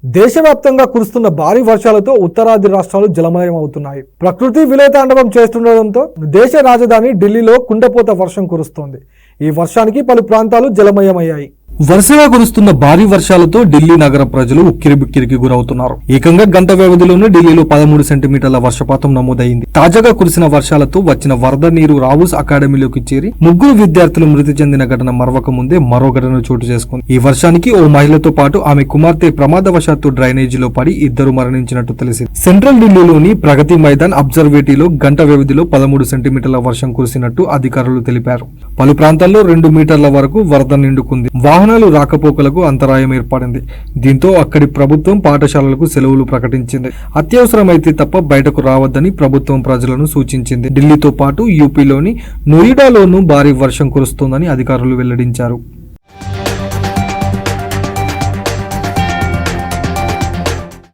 దేశవ్యాప్తంగా కురుస్తున్న భారీ వర్షాలతో ఉత్తరాది రాష్ట్రాలు జలమయం అవుతున్నాయి. ప్రకృతి విలయతాండవం చేస్తుండటంతో దేశ రాజధాని ఢిల్లీలో కుండపోత వర్షం కురుస్తోంది. ఈ వర్షానికి పలు ప్రాంతాలు జలమయమయ్యాయి. వరుసగా కురుస్తున్న భారీ వర్షాలతో ఢిల్లీ నగర ప్రజలు ఉక్కిరిబిక్కిరికి గురవుతున్నారు. ఏకంగా గంట వ్యవధిలోనే ఢిల్లీలో 13 సెంటీమీటర్ల వర్షపాతం నమోదైంది. తాజాగా కురిసిన వర్షాలతో వచ్చిన వరద నీరు రావుస్ అకాడమీలోకి చేరి 3 విద్యార్థులు మృతి చెందిన ఘటన మరవక ముందే మరో ఘటన చోటు చేసుకుంది. ఈ వర్షానికి ఓ మహిళతో పాటు ఆమె కుమార్తె ప్రమాదవశాత్తు డ్రైనేజీలో పడి 2 మరణించినట్టు తెలిసింది. సెంట్రల్ ఢిల్లీలోని ప్రగతి మైదాన్ అబ్జర్వేటరీలో గంట వ్యవధిలో 13 సెంటీమీటర్ల వర్షం కురిసినట్టు అధికారులు తెలిపారు. పలు ప్రాంతాల్లో 2 మీటర్ల వరకు వరద నిండుకుంది. వాహనాలు రాకపోకలకు అంతరాయం ఏర్పడింది. దీంతో అక్కడి ప్రభుత్వం పాఠశాలలకు సెలవులు ప్రకటించింది. అత్యవసరమైతే తప్ప బయటకు రావద్దని ప్రభుత్వం ప్రజలను సూచించింది. ఢిల్లీతో పాటు యూపీలోని నోయిడాలోనూ భారీ వర్షం కురుస్తోందని అధికారులు వెల్లడించారు.